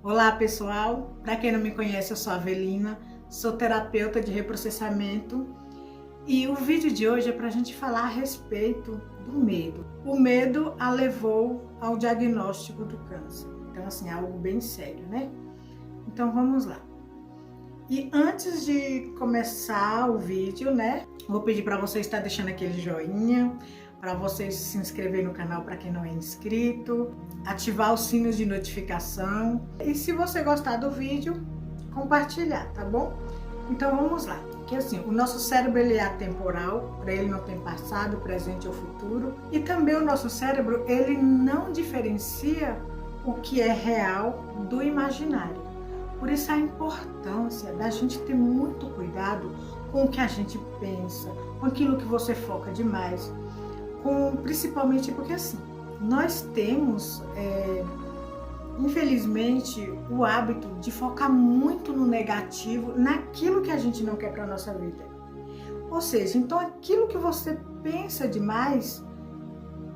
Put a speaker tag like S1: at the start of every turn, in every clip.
S1: Olá pessoal, para quem não me conhece, eu sou a Avelina, sou terapeuta de reprocessamento e o vídeo de hoje é para a gente falar a respeito do medo. O medo a levou ao diagnóstico do câncer, então assim, é algo bem sério, né? Então vamos lá. E antes de começar o vídeo, né, vou pedir para você estar deixando aquele joinha, para vocês se inscrever no canal para quem não é inscrito, ativar os sinos de notificação e se você gostar do vídeo, compartilhar, tá bom? Então vamos lá. Que assim, o nosso cérebro ele é atemporal, para ele não tem passado, presente ou futuro, e também o nosso cérebro ele não diferencia o que é real do imaginário. Por isso a importância da gente ter muito cuidado com o que a gente pensa, com aquilo que você foca demais, principalmente porque assim, nós temos, infelizmente, o hábito de focar muito no negativo, naquilo que a gente não quer para a nossa vida. Ou seja, então aquilo que você pensa demais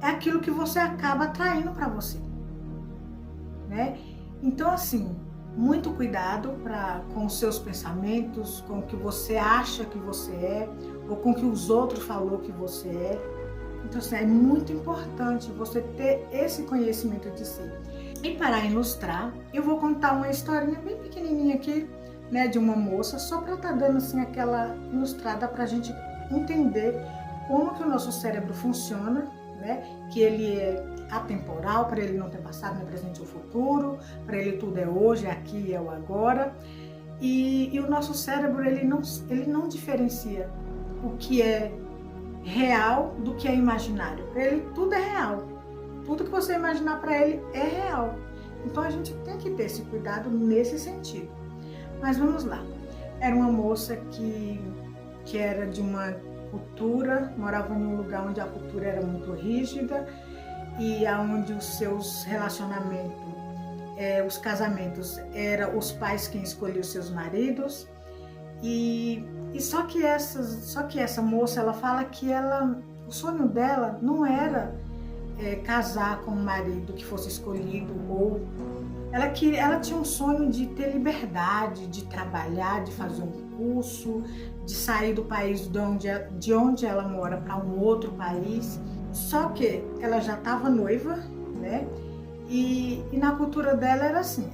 S1: é aquilo que você acaba atraindo para você, né? Então assim, muito cuidado com os seus pensamentos, com o que você acha que você é, ou com o que os outros falou que você é. Então assim, é muito importante você ter esse conhecimento de si. E para ilustrar, eu vou contar uma historinha bem pequenininha aqui, né, de uma moça, só para estar dando assim aquela ilustrada para a gente entender como que o nosso cérebro funciona, né, que ele é atemporal, para ele não ter passado, nem presente ou futuro, para ele tudo é hoje, é aqui, é o agora. E o nosso cérebro ele não diferencia o que é real do que é imaginário. Para ele tudo é real. Tudo que você imaginar para ele é real. Então a gente tem que ter esse cuidado nesse sentido. Mas vamos lá. Era uma moça que era de uma cultura, morava em um lugar onde a cultura era muito rígida e onde os seus relacionamentos, os casamentos, eram os pais quem escolhiam os seus maridos. E só que essa moça, ela fala que o sonho dela não era casar com um marido que fosse escolhido, ou ela tinha um sonho de ter liberdade, de trabalhar, de fazer um curso, de sair do país de onde ela mora para um outro país. Só que ela já estava noiva, né? E na cultura dela era assim.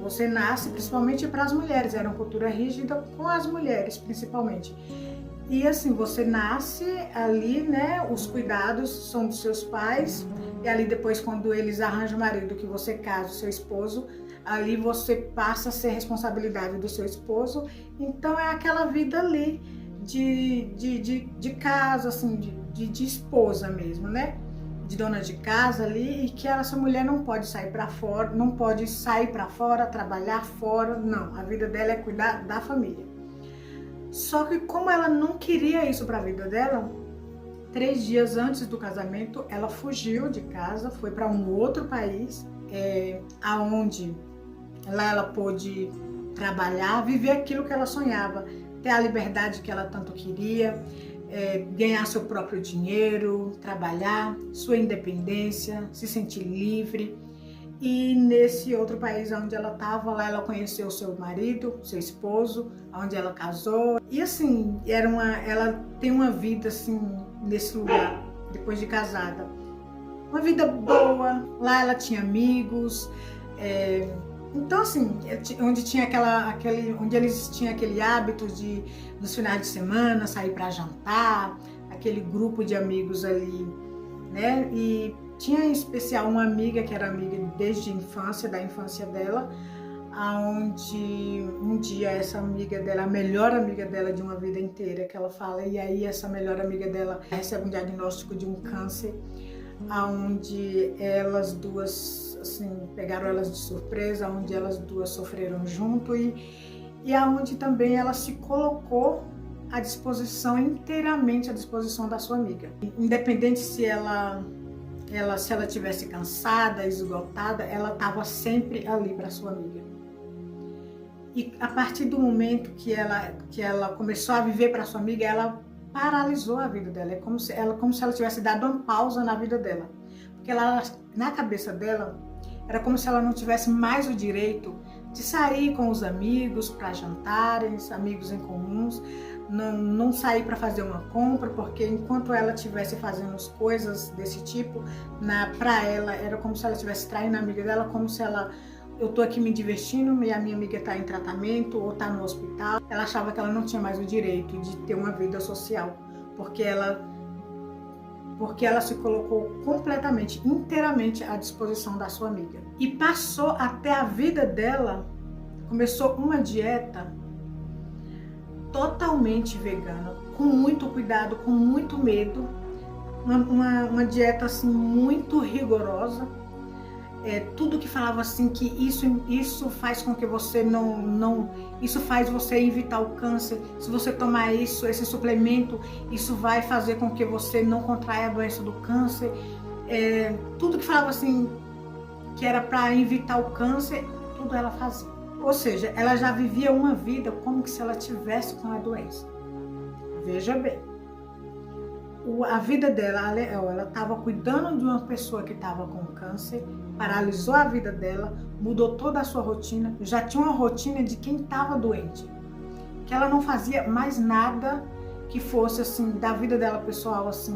S1: Você nasce, principalmente para as mulheres, era uma cultura rígida com as mulheres, principalmente. E assim, você nasce ali, né, os cuidados são dos seus pais, e ali depois quando eles arranjam o marido, que você casa, o seu esposo, ali você passa a ser responsabilidade do seu esposo. Então é aquela vida ali de casa, assim, de esposa mesmo, né? De dona de casa ali, e que essa mulher não pode sair para fora, trabalhar fora, não. A vida dela é cuidar da família. Só que como ela não queria isso para a vida dela, 3 dias antes do casamento, ela fugiu de casa, foi para um outro país, aonde lá ela pôde trabalhar, viver aquilo que ela sonhava, ter a liberdade que ela tanto queria, ganhar seu próprio dinheiro, trabalhar, sua independência, se sentir livre. E nesse outro país onde ela estava, lá ela conheceu seu marido, seu esposo, onde ela casou. E assim, ela tem uma vida assim, nesse lugar, depois de casada. Uma vida boa, lá ela tinha amigos, então assim, onde eles tinham aquele hábito de, nos finais de semana, sair para jantar, aquele grupo de amigos ali, né? E tinha em especial uma amiga que era amiga desde a infância, da infância dela, aonde um dia essa amiga dela, a melhor amiga dela de uma vida inteira, que ela fala, e aí essa melhor amiga dela recebe um diagnóstico de um câncer, aonde elas duas, assim, pegaram elas de surpresa, onde elas duas sofreram junto e aonde também ela se colocou à disposição, inteiramente à disposição da sua amiga. Independente se ela tivesse cansada, esgotada, ela estava sempre ali para sua amiga. E a partir do momento que ela começou a viver para sua amiga, ela paralisou a vida dela. É como se ela tivesse dado uma pausa na vida dela. Porque ela, na cabeça dela, Era como se ela não tivesse mais o direito de sair com os amigos para jantarem, amigos em comuns, não sair para fazer uma compra, porque enquanto ela estivesse fazendo as coisas desse tipo, para ela era como se ela estivesse traindo a amiga dela, como se eu tô aqui me divertindo e a minha amiga tá em tratamento ou tá no hospital. Ela achava que ela não tinha mais o direito de ter uma vida social, porque ela se colocou completamente, inteiramente à disposição da sua amiga. E passou até a vida dela, começou uma dieta totalmente vegana, com muito cuidado, com muito medo, uma dieta assim muito rigorosa. Tudo que falava assim que isso faz com que você isso faz você evitar o câncer. Se você tomar esse suplemento, isso vai fazer com que você não contraia a doença do câncer. Tudo que falava assim que era para evitar o câncer, tudo ela fazia. Ou seja, ela já vivia uma vida como se ela tivesse com a doença. Veja bem. A vida dela, ela estava cuidando de uma pessoa que estava com câncer, paralisou a vida dela, mudou toda a sua rotina, já tinha uma rotina de quem estava doente, que ela não fazia mais nada que fosse assim da vida dela pessoal, assim,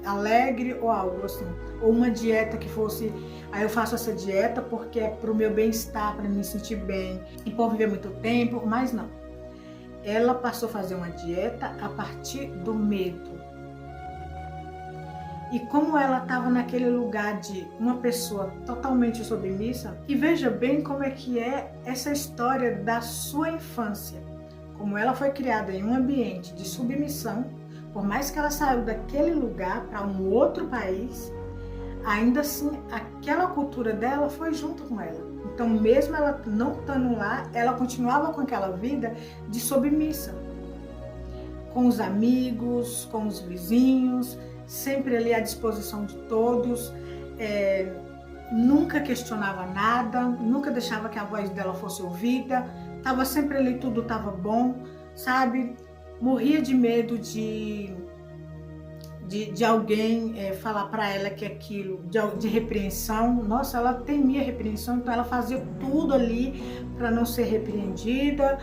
S1: alegre ou algo assim, ou uma dieta que fosse, aí eu faço essa dieta porque é pro meu bem-estar, para me sentir bem e por viver muito tempo, mas não. Ela passou a fazer uma dieta a partir do medo. E como ela estava naquele lugar de uma pessoa totalmente submissa, e veja bem como é que é essa história da sua infância. Como ela foi criada em um ambiente de submissão, por mais que ela saiu daquele lugar para um outro país, ainda assim aquela cultura dela foi junto com ela. Então mesmo ela não estando lá, ela continuava com aquela vida de submissa. Com os amigos, com os vizinhos, sempre ali à disposição de todos, nunca questionava nada, nunca deixava que a voz dela fosse ouvida, estava sempre ali, tudo estava bom, sabe? Morria de medo de alguém falar para ela que aquilo, de repreensão. Nossa, ela temia repreensão, então ela fazia tudo ali para não ser repreendida.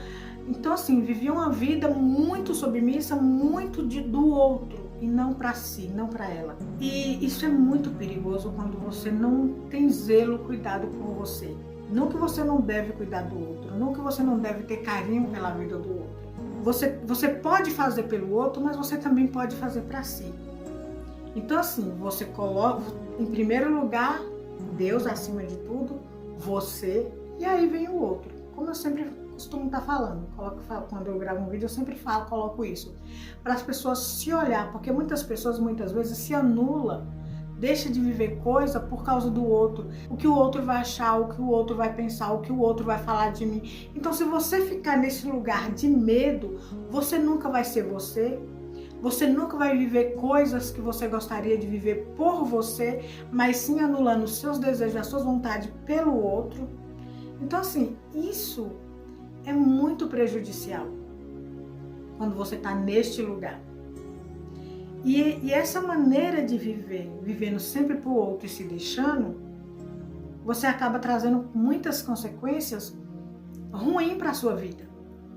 S1: Então assim, vivia uma vida muito submissa, muito do outro, e não para si, não para ela. E isso é muito perigoso quando você não tem zelo, cuidado por você. Não que você não deve cuidar do outro, não que você não deve ter carinho pela vida do outro. Você pode fazer pelo outro, mas você também pode fazer para si. Então assim, você coloca em primeiro lugar Deus acima de tudo, você, e aí vem o outro. Como eu sempre costumo estar falando, quando eu gravo um vídeo, eu sempre coloco isso, para as pessoas se olhar, porque muitas pessoas muitas vezes se anulam, deixa de viver coisa por causa do outro, o que o outro vai achar, o que o outro vai pensar, o que o outro vai falar de mim. Então se você ficar nesse lugar de medo, você nunca vai ser você nunca vai viver coisas que você gostaria de viver por você, mas sim anulando os seus desejos, as suas vontades pelo outro. Então assim, isso é muito prejudicial quando você está neste lugar. E essa maneira de viver, vivendo sempre para o outro e se deixando, você acaba trazendo muitas consequências ruins para a sua vida.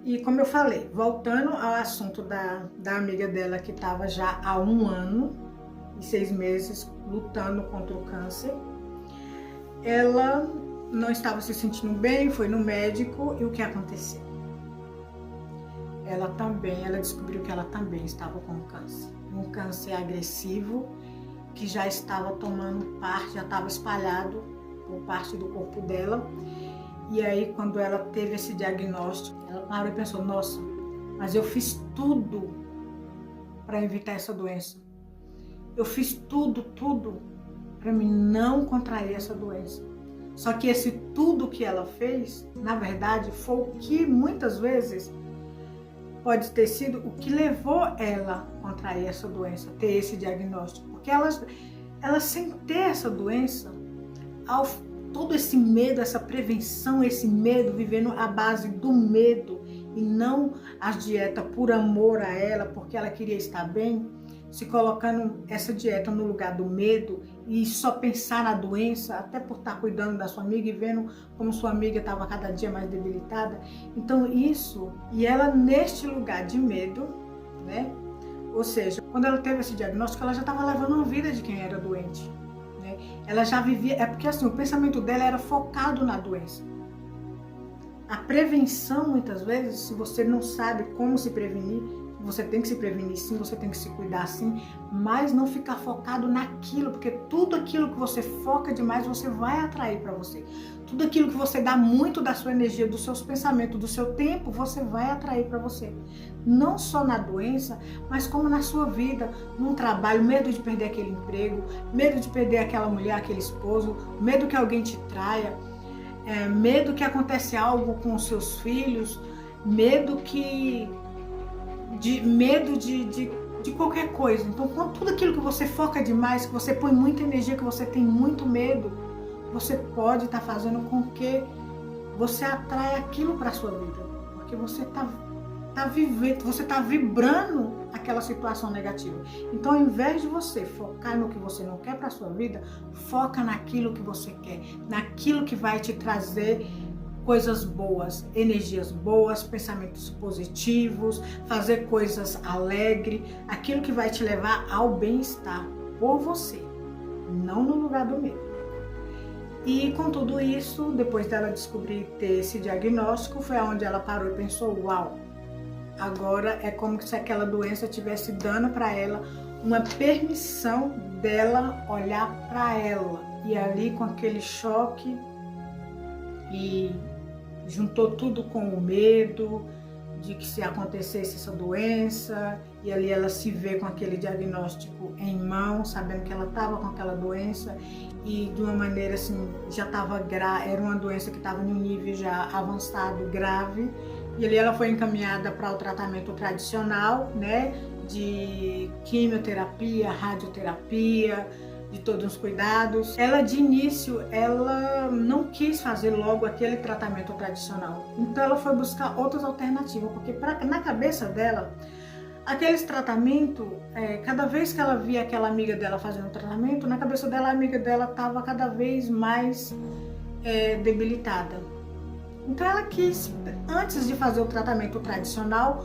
S1: E como eu falei, voltando ao assunto da amiga dela que estava já há 1 ano e 6 meses lutando contra o câncer, ela não estava se sentindo bem, foi no médico, e o que aconteceu? Ela descobriu que ela também estava com câncer. Um câncer agressivo que já estava tomando parte, já estava espalhado por parte do corpo dela. E aí, quando ela teve esse diagnóstico, ela parou e pensou, nossa, mas eu fiz tudo para evitar essa doença. Eu fiz tudo para mim não contrair essa doença. Só que esse tudo que ela fez, na verdade, foi o que muitas vezes pode ter sido o que levou ela a contrair essa doença, ter esse diagnóstico. Porque ela sem ter essa doença, todo esse medo, essa prevenção, esse medo, vivendo à base do medo e não a dieta por amor a ela, porque ela queria estar bem, se colocando essa dieta no lugar do medo e só pensar na doença, até por estar cuidando da sua amiga e vendo como sua amiga estava cada dia mais debilitada. Então isso, e ela neste lugar de medo, né? Ou seja, quando ela teve esse diagnóstico, ela já estava levando uma vida de quem era doente, né? Ela já vivia, é porque assim, o pensamento dela era focado na doença. A prevenção, muitas vezes, se você não sabe como se prevenir, você tem que se prevenir sim, você tem que se cuidar sim, mas não ficar focado naquilo, porque tudo aquilo que você foca demais, você vai atrair para você. Tudo aquilo que você dá muito da sua energia, dos seus pensamentos, do seu tempo, você vai atrair para você. Não só na doença, mas como na sua vida, num trabalho, medo de perder aquele emprego, medo de perder aquela mulher, aquele esposo, medo que alguém te traia, medo que acontece algo com os seus filhos, medo de qualquer coisa. Então, com tudo aquilo que você foca demais, que você põe muita energia, que você tem muito medo, você pode estar fazendo com que você atraia aquilo para a sua vida, porque você tá vivendo, você está vibrando aquela situação negativa. Então, ao invés de você focar no que você não quer para a sua vida, foca naquilo que você quer, naquilo que vai te trazer coisas boas, energias boas, pensamentos positivos, fazer coisas alegres, aquilo que vai te levar ao bem-estar por você, não no lugar do medo. E com tudo isso, depois dela descobrir ter esse diagnóstico, foi onde ela parou e pensou, uau, agora é como se aquela doença estivesse dando para ela uma permissão dela olhar para ela. E ali com aquele choque, e juntou tudo com o medo de que se acontecesse essa doença, e ali ela se vê com aquele diagnóstico em mão, sabendo que ela estava com aquela doença e de uma maneira assim, já estava era uma doença que estava em um nível já avançado, grave, e ali ela foi encaminhada para o tratamento tradicional, né, de quimioterapia, radioterapia, de todos os cuidados. Ela de início, ela não quis fazer logo aquele tratamento tradicional. Então ela foi buscar outras alternativas, porque na cabeça dela, aqueles tratamentos, cada vez que ela via aquela amiga dela fazendo tratamento, na cabeça dela a amiga dela estava cada vez mais debilitada. Então ela quis, antes de fazer o tratamento tradicional,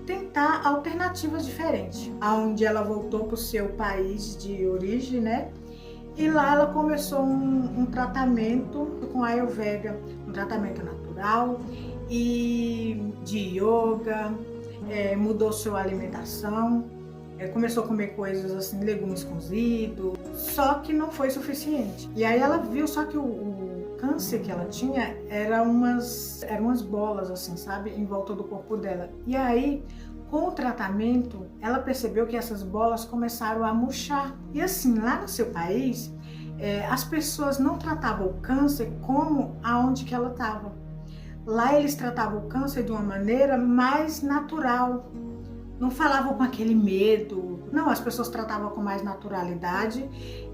S1: tentar alternativas diferentes, aonde ela voltou para o seu país de origem, né? E lá ela começou um tratamento com Ayurveda, um tratamento natural e de yoga, mudou sua alimentação, começou a comer coisas assim, legumes cozidos, só que não foi suficiente. E aí ela viu só que o câncer que ela tinha eram umas bolas assim, sabe, em volta do corpo dela. E aí, com o tratamento, ela percebeu que essas bolas começaram a murchar. E assim, lá no seu país, as pessoas não tratavam o câncer como aonde que ela estava. Lá eles tratavam o câncer de uma maneira mais natural. Não falavam com aquele medo. Não, as pessoas tratavam com mais naturalidade.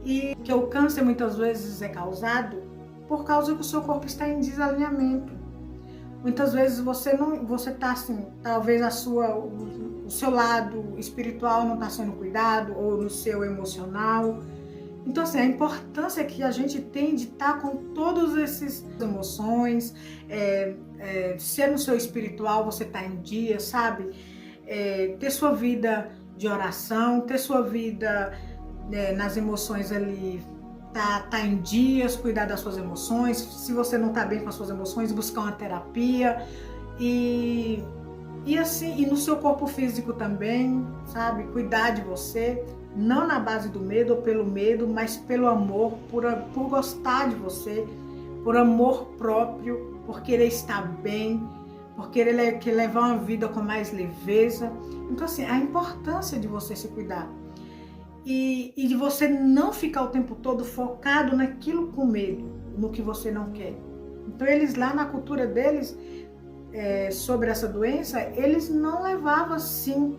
S1: E que o câncer muitas vezes é causado por causa que o seu corpo está em desalinhamento. Muitas vezes você está assim, talvez o seu lado espiritual não está sendo cuidado, ou no seu emocional. Então assim, a importância que a gente tem de estar com todas essas emoções, ser no seu espiritual, você está em dia, sabe? Ter sua vida de oração, ter sua vida nas emoções ali, tá em dias, cuidar das suas emoções. Se você não tá bem com as suas emoções, buscar uma terapia e assim, e no seu corpo físico também, sabe? Cuidar de você, não na base do medo ou pelo medo, mas pelo amor, por gostar de você, por amor próprio, por querer estar bem, por querer levar uma vida com mais leveza. Então assim, a importância de você se cuidar. E de você não ficar o tempo todo focado naquilo com medo, no que você não quer. Então eles lá na cultura deles, sobre essa doença, eles não levavam assim,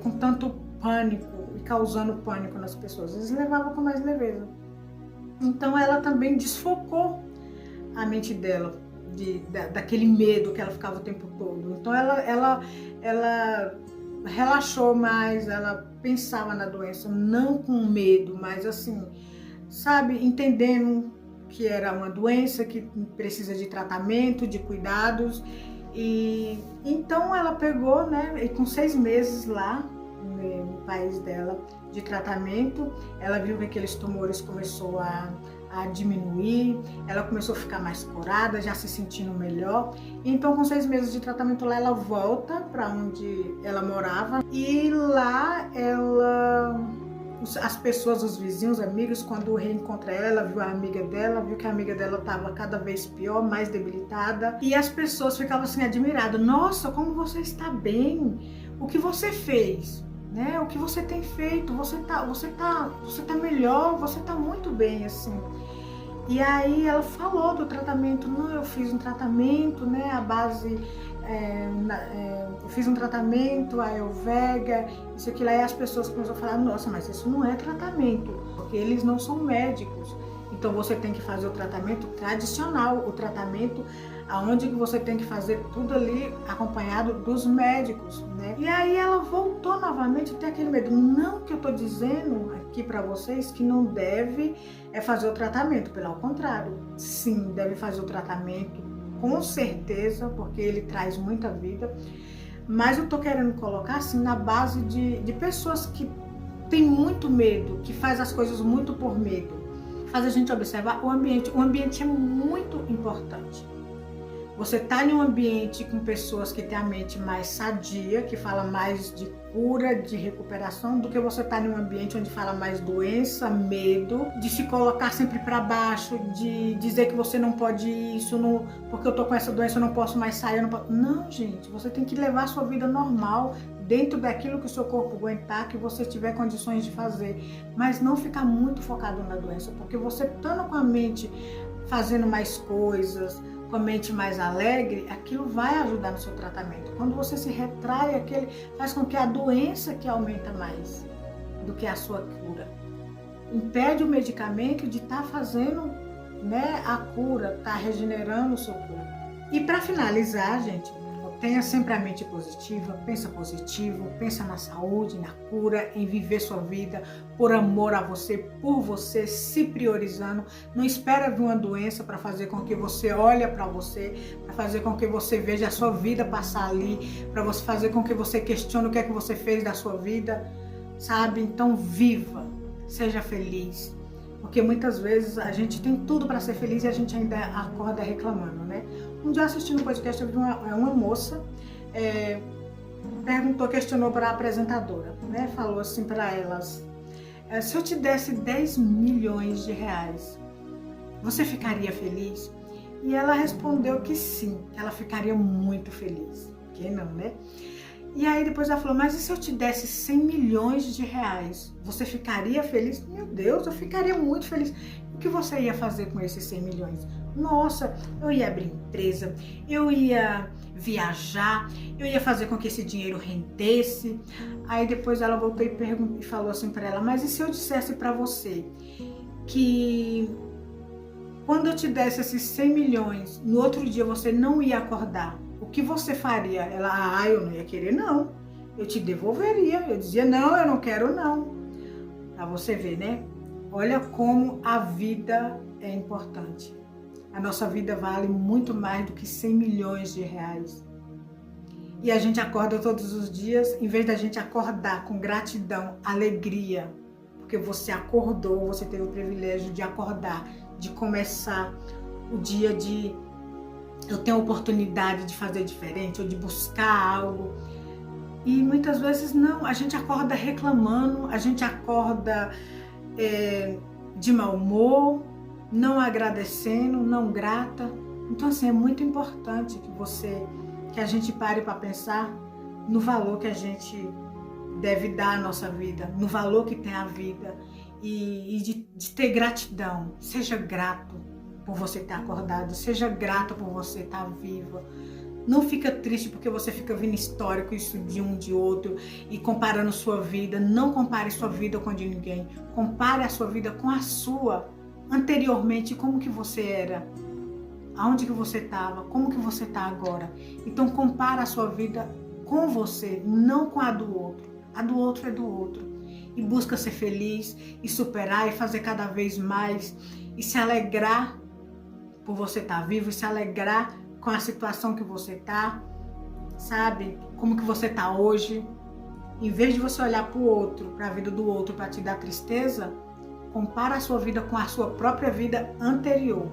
S1: com tanto pânico e causando pânico nas pessoas. Eles levavam com mais leveza. Então ela também desfocou a mente dela daquele medo que ela ficava o tempo todo. Então ela relaxou mais, ela pensava na doença, não com medo, mas assim, sabe, entendendo que era uma doença que precisa de tratamento, de cuidados. E então ela pegou, né, e com 6 meses lá no país dela de tratamento, ela viu que aqueles tumores começou a diminuir, ela começou a ficar mais curada, já se sentindo melhor. Então, com 6 meses de tratamento lá, ela volta para onde ela morava, e lá as pessoas, os vizinhos, amigos, quando reencontra ela, viu a amiga dela, viu que a amiga dela estava cada vez pior, mais debilitada, e as pessoas ficavam assim admiradas: nossa, como você está bem, o que você fez, né? O que você tem feito, você tá melhor, você tá muito bem, assim. E aí ela falou do tratamento: não, eu fiz um tratamento, né, a base, eu fiz um tratamento, a Ayurveda, isso aqui lá, e as pessoas começaram a falar: nossa, mas isso não é tratamento, porque eles não são médicos, então você tem que fazer o tratamento tradicional, o tratamento aonde que você tem que fazer tudo ali acompanhado dos médicos, né? E aí ela voltou novamente a ter aquele medo. Não que eu tô dizendo aqui para vocês que não deve fazer o tratamento, pelo contrário, sim, deve fazer o tratamento, com certeza, porque ele traz muita vida. Mas eu tô querendo colocar assim na base de pessoas que têm muito medo, que faz as coisas muito por medo. Faz a gente observar o ambiente. O ambiente é muito importante. Você está em um ambiente com pessoas que têm a mente mais sadia, que fala mais de cura, de recuperação, do que você tá em um ambiente onde fala mais doença, medo, de se colocar sempre para baixo, de dizer que você não pode isso, não, porque eu tô com essa doença eu não posso mais sair, eu não posso. Não, gente, você tem que levar a sua vida normal, dentro daquilo que o seu corpo aguentar, que você tiver condições de fazer, mas não ficar muito focado na doença, porque você estando com a mente fazendo mais coisas, com a mente mais alegre, aquilo vai ajudar no seu tratamento. Quando você se retrai, aquele faz com que a doença que aumenta mais do que a sua cura. Impede o medicamento de estar fazendo, né, a cura, estar regenerando o seu corpo. E para finalizar, gente, tenha sempre a mente positiva, pensa positivo, pensa na saúde, na cura, em viver sua vida por amor a você, por você, se priorizando. Não espera vir uma doença para fazer com que você olhe para você, para fazer com que você veja a sua vida passar ali, para você fazer com que você questione o que é que você fez da sua vida, sabe? Então viva, seja feliz. Porque muitas vezes a gente tem tudo para ser feliz e a gente ainda acorda reclamando, né? Um dia assistindo um podcast, eu vi uma moça, questionou para a apresentadora, né? Falou assim para elas: se eu te desse 10 milhões de reais, você ficaria feliz? E ela respondeu que sim, que ela ficaria muito feliz. Por que não, né? E aí depois ela falou: mas e se eu te desse 100 milhões de reais, você ficaria feliz? Meu Deus, eu ficaria muito feliz. O que você ia fazer com esses 100 milhões? Nossa, eu ia abrir empresa, eu ia viajar, eu ia fazer com que esse dinheiro rendesse. Aí depois ela voltou e falou assim para ela: mas e se eu dissesse para você que quando eu te desse esses 100 milhões, no outro dia você não ia acordar? O que você faria? Ela: eu não ia querer, não. Eu te devolveria. Eu dizia: não, eu não quero, não. Pra você ver, né? Olha como a vida é importante. A nossa vida vale muito mais do que 100 milhões de reais. E a gente acorda todos os dias, em vez da gente acordar com gratidão, alegria, porque você acordou, você teve o privilégio de acordar, de começar o dia de eu tenho a oportunidade de fazer diferente ou de buscar algo. E muitas vezes não, a gente acorda reclamando, a gente acorda de mau humor, não agradecendo, não grata. Então assim, é muito importante que a gente pare para pensar no valor que a gente deve dar à nossa vida, no valor que tem a vida e de ter gratidão. Seja grato por você estar acordado, seja grato por você estar viva. Não fica triste porque você fica vendo histórico, isso de um, de outro, e comparando sua vida. Não compare sua vida com a de ninguém. Compare a sua vida com a sua. Anteriormente, como que você era? Aonde que você estava? Como que você está agora? Então compara a sua vida com você, não com a do outro. A do outro é do outro. E busca ser feliz, e superar, e fazer cada vez mais, e se alegrar por você estar vivo, e se alegrar com a situação que você está, sabe? Como que você está hoje. Em vez de você olhar para o outro, para a vida do outro, para te dar tristeza, compara a sua vida com a sua própria vida anterior.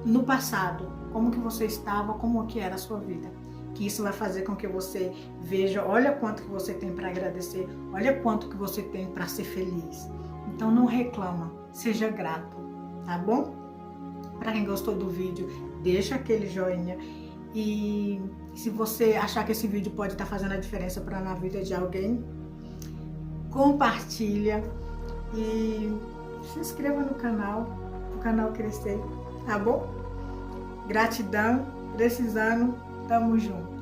S1: No passado, como que você estava, como que era a sua vida. Que isso vai fazer com que você veja, olha quanto que você tem para agradecer, olha quanto que você tem para ser feliz. Então não reclama, seja grato, tá bom? Para quem gostou do vídeo, deixa aquele joinha. E se você achar que esse vídeo pode estar fazendo a diferença na vida de alguém, compartilha e se inscreva no canal, para o canal crescer, tá bom? Gratidão, precisando, tamo junto.